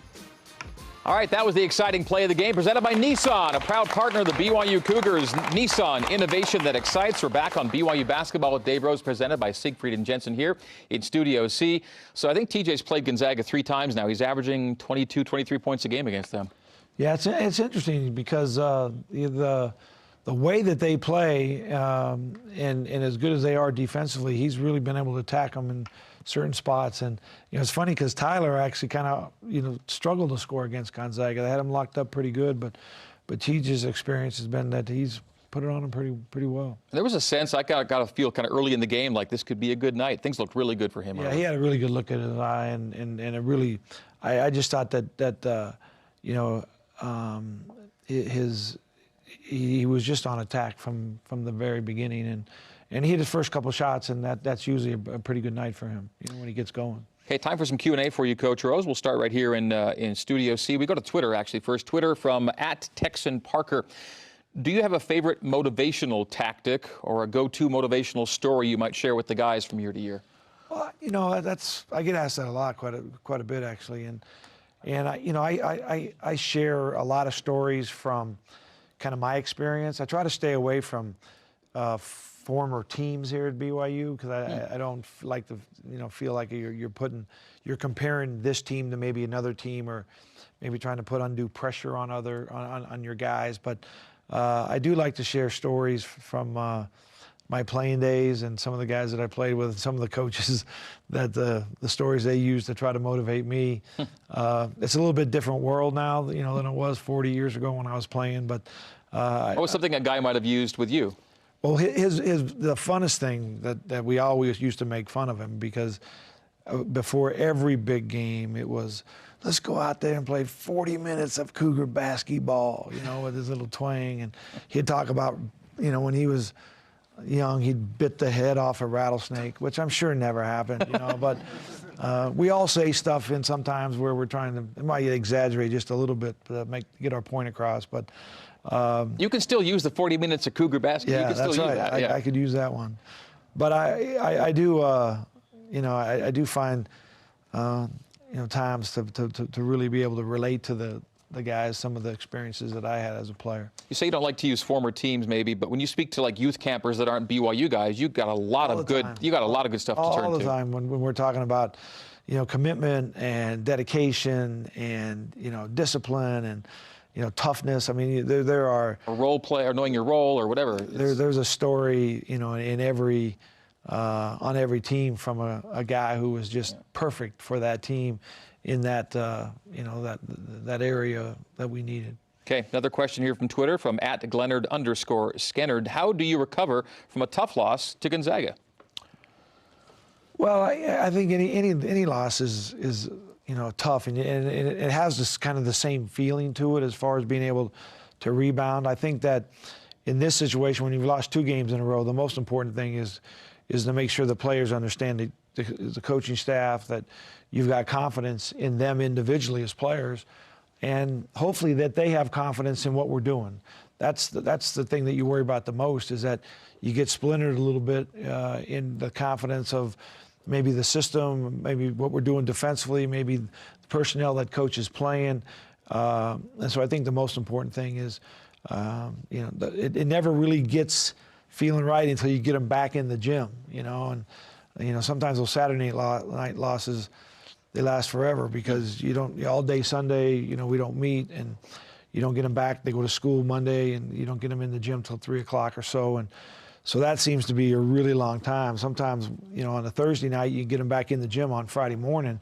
All right, that was the exciting play of the game presented by Nissan, a proud partner of the BYU Cougars. Nissan, innovation that excites. We're back on BYU Basketball with Dave Rose, presented by Siegfried and Jensen here in Studio C. So I think TJ's played Gonzaga 3 times now. He's averaging 22, 23 points a game against them. Yeah, it's interesting because the way that they play and as good as they are defensively, he's really been able to attack them in certain spots. And it's funny because Tyler actually kind of struggled to score against Gonzaga. They had him locked up pretty good, but TJ's experience has been that he's put it on him pretty well. There was a sense I got a feel kind of early in the game like this could be a good night. Things looked really good for him. Yeah, he had a really good look at his eye, and it really, I just thought that he was just on attack from the very beginning, and he hit his first couple shots, and that's usually a pretty good night for him, when he gets going. Okay, time for some Q&A for you, Coach Rose. We'll start right here in Studio C. We go to Twitter actually first. Twitter from @TexanParker. Do you have a favorite motivational tactic or a go-to motivational story you might share with the guys from year to year? Well, I get asked that a lot, quite a bit actually, and I share a lot of stories from kind of my experience. I try to stay away from former teams here at BYU because I don't like to feel like you're comparing this team to maybe another team or maybe trying to put undue pressure on on your guys. But I do like to share stories from my playing days and some of the guys that I played with, and some of the coaches that the stories they use to try to motivate me. It's a little bit different world now, than it was 40 years ago when I was playing. But what was something a guy might have used with you? Well, the funnest thing that we always used to make fun of him because before every big game, it was, let's go out there and play 40 minutes of Cougar basketball, you know, with his little twang. And he'd talk about, you know, when he was young, he'd bit the head off a rattlesnake, which I'm sure never happened, you know. But we all say stuff in sometimes where we're trying to, it might exaggerate just a little bit to get our point across. But you can still use the 40 minutes of Cougar basketball. Yeah, you can that's still right. Use that. Yeah. I could use that one. But I do, you know, I do find, you know, times to really be able to relate to the guys, some of the experiences that I had as a player. You say you don't like to use former teams, maybe, but when you speak to like youth campers that aren't BYU guys, you got a lot of good. You got a lot of good stuff to turn to. All the time when we're talking about, you know, commitment and dedication and, you know, discipline and, you know, toughness. I mean, there are a role play or knowing your role or whatever. There's a story, you know, in every on every team from a guy who was just perfect for that team in that you know, that area that we needed. Okay, another question here from Twitter from @Glennard_Skennard. How do you recover from a tough loss to Gonzaga? Well, I think any loss is you know, tough, and it has this kind of the same feeling to it as far as being able to rebound. I think that in this situation, when you've lost 2 games in a row, the most important thing is to make sure the players understand, the coaching staff, that you've got confidence in them individually as players, and hopefully that they have confidence in what we're doing. That's the thing that you worry about the most, is that you get splintered a little bit in the confidence of maybe the system, maybe what we're doing defensively, maybe the personnel that coach is playing. And so I think the most important thing is, you know, it never really gets feeling right until you get them back in the gym, you know. And, you know, sometimes those Saturday night losses, they last forever because you don't, all day Sunday, you know, we don't meet, and you don't get them back. They go to school Monday, and you don't get them in the gym till 3 o'clock or so. And so that seems to be a really long time. Sometimes, you know, on a Thursday night, you get them back in the gym on Friday morning,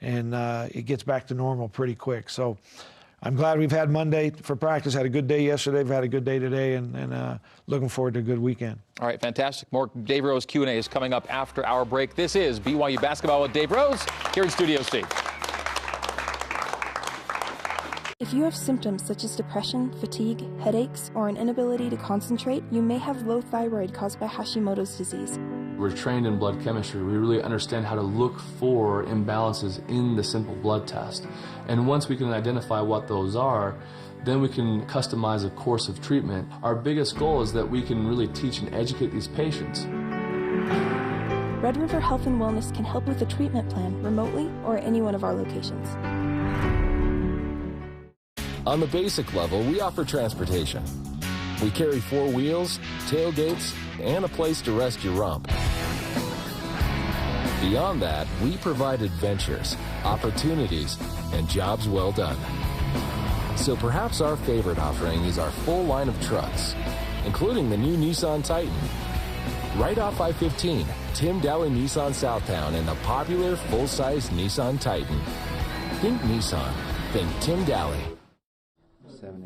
and it gets back to normal pretty quick. So I'm glad we've had Monday for practice. Had a good day yesterday. We've had a good day today, and looking forward to a good weekend. All right, fantastic. More Dave Rose Q&A is coming up after our break. This is BYU Basketball with Dave Rose here in Studio C. If you have symptoms such as depression, fatigue, headaches, or an inability to concentrate, you may have low thyroid caused by Hashimoto's disease. We're trained in blood chemistry. We really understand how to look for imbalances in the simple blood test. And once we can identify what those are, then we can customize a course of treatment. Our biggest goal is that we can really teach and educate these patients. Red River Health and Wellness can help with a treatment plan remotely or at any one of our locations. On the basic level, we offer transportation. We carry 4 wheels, tailgates, and a place to rest your rump. Beyond that, we provide adventures, opportunities, and jobs well done. So perhaps our favorite offering is our full line of trucks, including the new Nissan Titan. Right off I-15, Tim Daly Nissan Southtown and the popular full-size Nissan Titan. Think Nissan, think Tim Daly.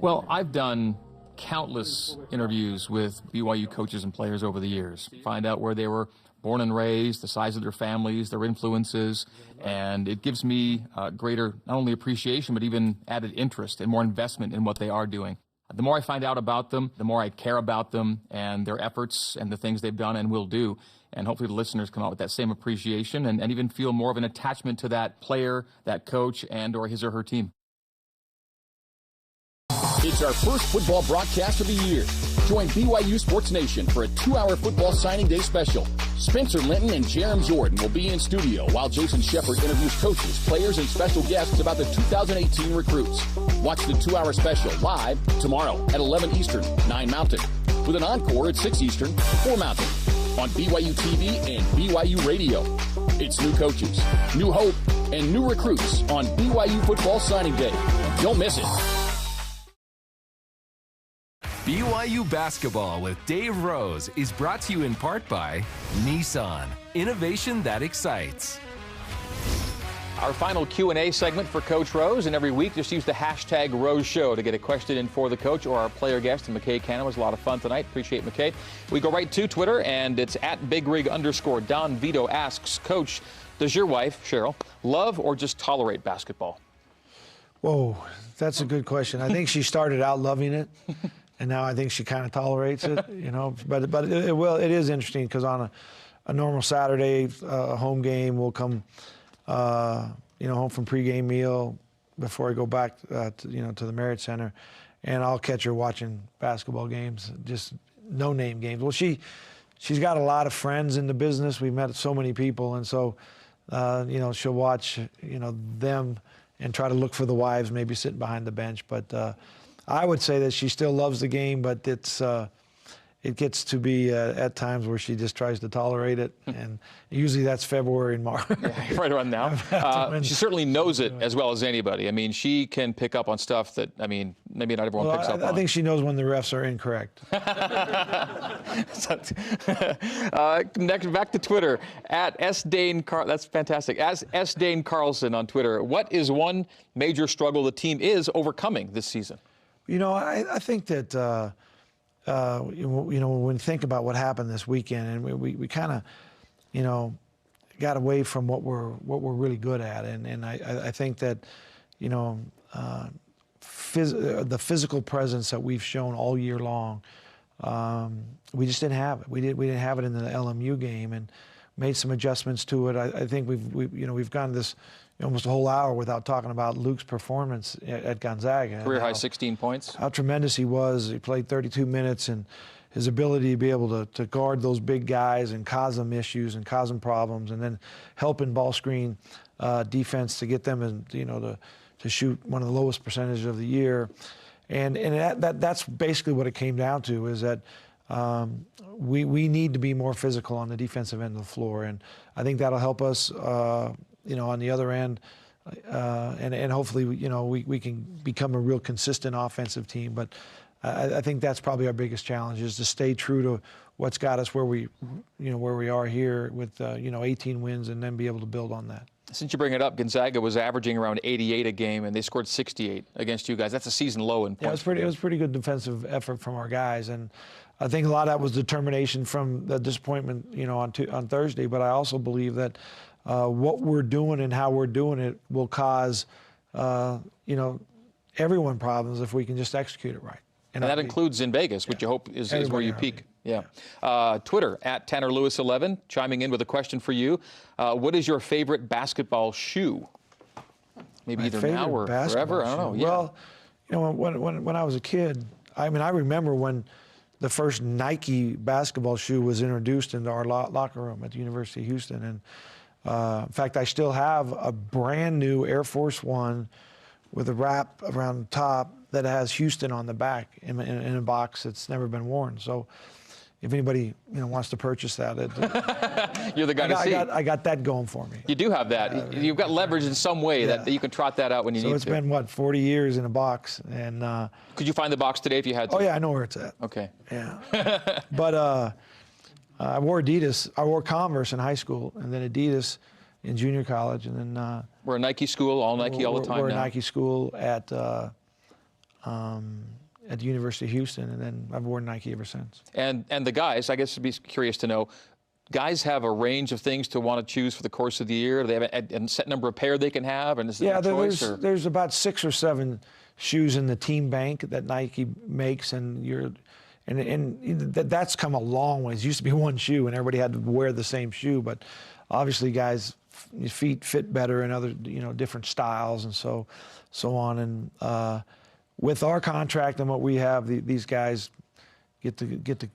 Well, I've done countless interviews with BYU coaches and players over the years. Find out where they were born and raised, the size of their families, their influences, and it gives me greater not only appreciation but even added interest and more investment in what they are doing. The more I find out about them, the more I care about them and their efforts and the things they've done and will do. And hopefully the listeners come out with that same appreciation and even feel more of an attachment to that player, that coach, and or his or her team. It's our first football broadcast of the year. Join BYU Sports Nation for a 2-hour football signing day special. Spencer Linton and Jerem Jordan will be in studio while Jason Shepard interviews coaches, players, and special guests about the 2018 recruits. Watch the 2-hour special live tomorrow at 11 Eastern, 9 Mountain, with an encore at 6 Eastern, 4 Mountain, on BYU TV and BYU Radio. It's new coaches, new hope, and new recruits on BYU Football Signing Day. Don't miss it. BYU Basketball with Dave Rose is brought to you in part by Nissan, innovation that excites. Our final Q&A segment for Coach Rose, and every week just use the hashtag Rose Show to get a question in for the coach or our player guest. And McKay Cannon was a lot of fun tonight. Appreciate McKay. We go right to Twitter, and it's @BigRig_. Don Vito asks, Coach, Does your wife, Cheryl, love or just tolerate basketball? Whoa, that's a good question. I think she started out loving it, and now I think she kind of tolerates it, you know. But it is interesting because on a normal Saturday, home game, we'll come, home from pregame meal before I go back, to the Marriott Center, and I'll catch her watching basketball games, just no-name games. Well, she's got a lot of friends in the business. We've met so many people, and so, she'll watch, them and try to look for the wives maybe sitting behind the bench. But I would say that she still loves the game, but it gets to be at times where she just tries to tolerate it, and usually that's February and March. Yeah, right around now. She certainly knows it as well as anybody. I mean, she can pick up on stuff that, maybe not everyone picks up on. I think she knows when the refs are incorrect. Next, back to Twitter, at that's fantastic. As S. Dane Carlson on Twitter, what is one major struggle the team is overcoming this season? I think that, when we think about what happened this weekend, and we kind of, got away from what we're really good at, and I think that, the physical presence that we've shown all year long, we just didn't have it. We didn't have it in the LMU game, and made some adjustments to it. I think we've gone this almost a whole hour without talking about Luke's performance at Gonzaga. Career high 16 points. How tremendous he was. He played 32 minutes, and his ability to be able to guard those big guys and cause them issues and cause them problems, and then help in ball screen defense to get them, to shoot one of the lowest percentages of the year. And that's basically what it came down to, is that we need to be more physical on the defensive end of the floor, and I think that'll help us, on the other end, and hopefully, we can become a real consistent offensive team. But I think that's probably our biggest challenge, is to stay true to what's got us where we are here with 18 wins, and then be able to build on that. Since you bring it up, Gonzaga was averaging around 88 a game, and they scored 68 against you guys. That's a season low in points. Yeah, it was pretty good defensive effort from our guys, and I think a lot of that was determination from the disappointment, on Thursday. But I also believe that what we're doing and how we're doing it will cause, everyone problems if we can just execute it right. And that includes in Vegas, which you hope is where you peak. Yeah. Twitter, at TannerLewis11, chiming in with a question for you. What is your favorite basketball shoe? Maybe either now or forever? I don't know. Yeah. Well, when I was a kid, I remember when the first Nike basketball shoe was introduced into our locker room at the University of Houston. And in fact, I still have a brand new Air Force One with a wrap around the top that has Houston on the back in a box that's never been worn. So if anybody wants to purchase that, you're the guy to see. I got that going for me. You do have that. You've got leverage in some way that you can trot that out when you need to. So it's been 40 years in a box, and could you find the box today if you had to? Oh yeah, I know where it's at. Okay. Yeah. But I wore Adidas. I wore Converse in high school, and then Adidas in junior college, and then we're a Nike school, all Nike all the time. We're a Nike school at the University of Houston, and then I've worn Nike ever since. And the guys, I guess I'd be curious to know, guys have a range of things to want to choose for the course of the year. Do they have a set number of pair they can have, and is it a choice? There's about 6 or 7 shoes in the team bank that Nike makes, and that's come a long way. It used to be one shoe, and everybody had to wear the same shoe, but obviously guys' feet fit better in other different styles and so on. And with our contract and what we have, these guys get to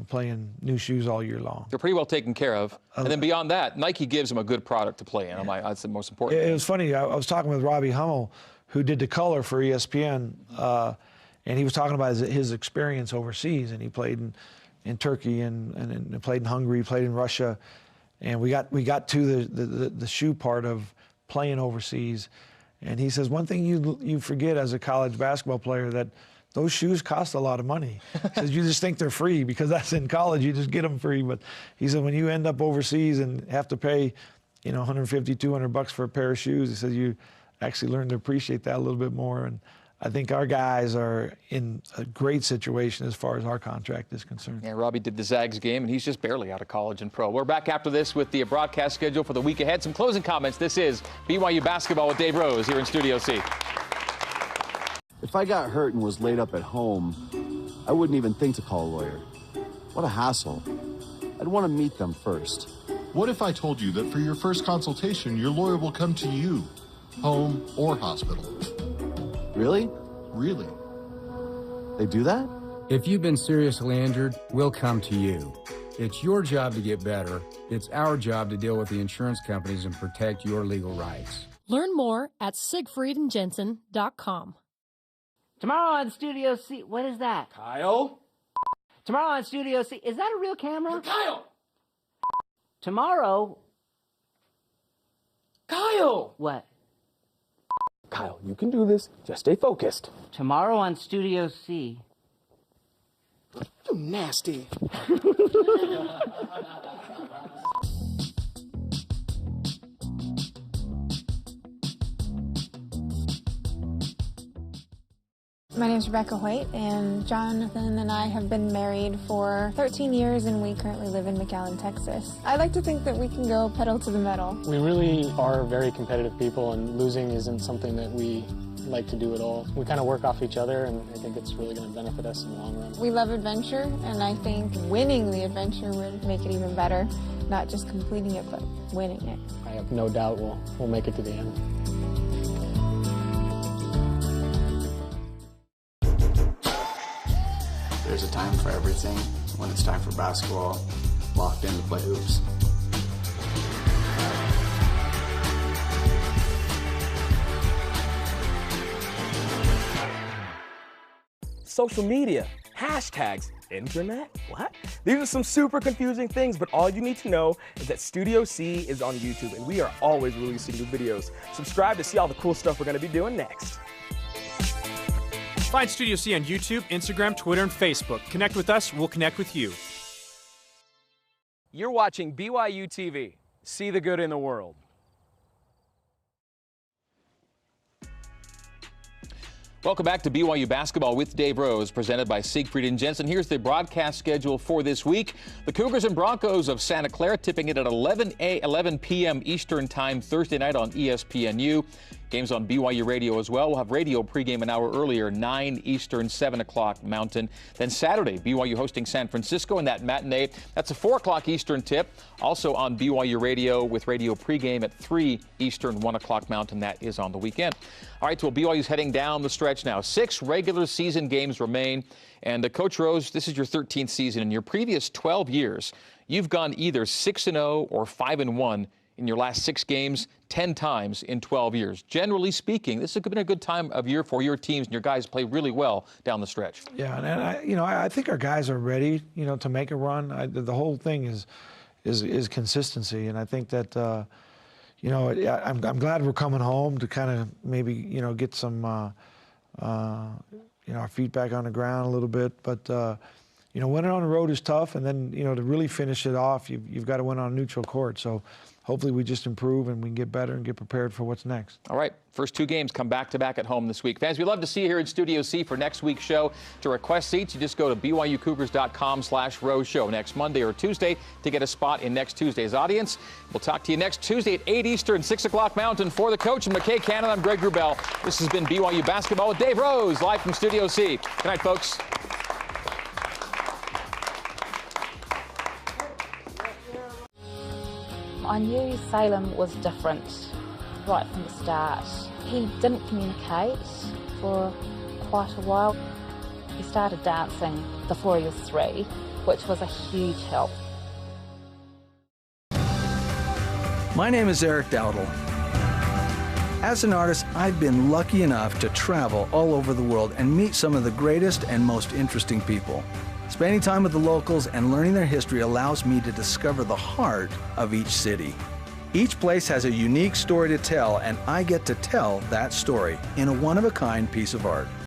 play in new shoes all year long. They're pretty well taken care of. And then beyond that, Nike gives them a good product to play in. That's the most important thing. It was funny. I was talking with Robbie Hummel, who did the color for ESPN, and he was talking about his experience overseas. And he played in Turkey and played in Hungary, played in Russia. And we got to the shoe part of playing overseas. And he says, one thing you forget as a college basketball player, that those shoes cost a lot of money. He says, you just think they're free because that's in college, you just get them free. But he said, when you end up overseas and have to pay, $150, $200 for a pair of shoes, he says, you actually learn to appreciate that a little bit more. And I think our guys are in a great situation as far as our contract is concerned. Yeah, Robbie did the Zags game, and he's just barely out of college and pro. We're back after this with the broadcast schedule for the week ahead. Some closing comments. This is BYU Basketball with Dave Rose here in Studio C. If I got hurt and was laid up at home, I wouldn't even think to call a lawyer. What a hassle. I'd want to meet them first. What if I told you that for your first consultation, your lawyer will come to you, home or hospital? Really? Really. They do that? If you've been seriously injured, we'll come to you. It's your job to get better. It's our job to deal with the insurance companies and protect your legal rights. Learn more at siegfriedjensen.com. Tomorrow on Studio C, what is that? Kyle? Tomorrow on Studio C, is that a real camera? Kyle! Tomorrow... Kyle! What? Kyle, you can do this. Just stay focused. Tomorrow on Studio C. You nasty. My name is Rebecca White, and Jonathan and I have been married for 13 years, and we currently live in McAllen, Texas. I like to think that we can go pedal to the metal. We really are very competitive people, and losing isn't something that we like to do at all. We kind of work off each other, and I think it's really going to benefit us in the long run. We love adventure, and I think winning the adventure would make it even better. Not just completing it, but winning it. I have no doubt we'll make it to the end. There's a time for everything. When it's time for basketball, locked in to play hoops. Social media, hashtags, internet, what? These are some super confusing things, but all you need to know is that Studio C is on YouTube, and we are always releasing new videos. Subscribe to see all the cool stuff we're going to be doing next. Find Studio C on YouTube, Instagram, Twitter, and Facebook. Connect with us, we'll connect with you. You're watching BYU TV. See the good in the world. Welcome back to BYU Basketball with Dave Rose, presented by Siegfried Jensen. Here's the broadcast schedule for this week. The Cougars and Broncos of Santa Clara tipping it at 11 p.m. Eastern Time Thursday night on ESPNU. Games on BYU Radio as well. We'll have radio pregame an hour earlier, 9 Eastern, 7 o'clock Mountain. Then Saturday, BYU hosting San Francisco in that matinee. That's a 4 o'clock Eastern tip. Also on BYU Radio with radio pregame at 3 Eastern, 1 o'clock Mountain. That is on the weekend. All right, so BYU's heading down the stretch now. 6 regular season games remain. And Coach Rose, this is your 13th season. In your previous 12 years, you've gone either 6-0 or 5-1 in your last 6 games, 10 times in 12 years. Generally speaking, this has been a good time of year for your teams, and your guys play really well down the stretch. Yeah, and I think our guys are ready, to make a run. The whole thing is consistency, and I think that, I'm glad we're coming home to kind of maybe, get some, our feet back on the ground a little bit. But, winning on the road is tough, and then, to really finish it off, you've got to win on a neutral court. So hopefully we just improve and we can get better and get prepared for what's next. All right, first 2 games come back-to-back at home this week. Fans, we'd love to see you here in Studio C for next week's show. To request seats, you just go to BYUCougars.com/Rose Show next Monday or Tuesday to get a spot in next Tuesday's audience. We'll talk to you next Tuesday at 8 Eastern, 6 o'clock Mountain. For the coach and McKay Cannon, I'm Greg Wrubell. This has been BYU Basketball with Dave Rose, live from Studio C. Good night, folks. I knew Salem was different right from the start. He didn't communicate for quite a while. He started dancing before he was 3, which was a huge help. My name is Eric Dowdle. As an artist, I've been lucky enough to travel all over the world and meet some of the greatest and most interesting people. Spending time with the locals and learning their history allows me to discover the heart of each city. Each place has a unique story to tell, and I get to tell that story in a one-of-a-kind piece of art.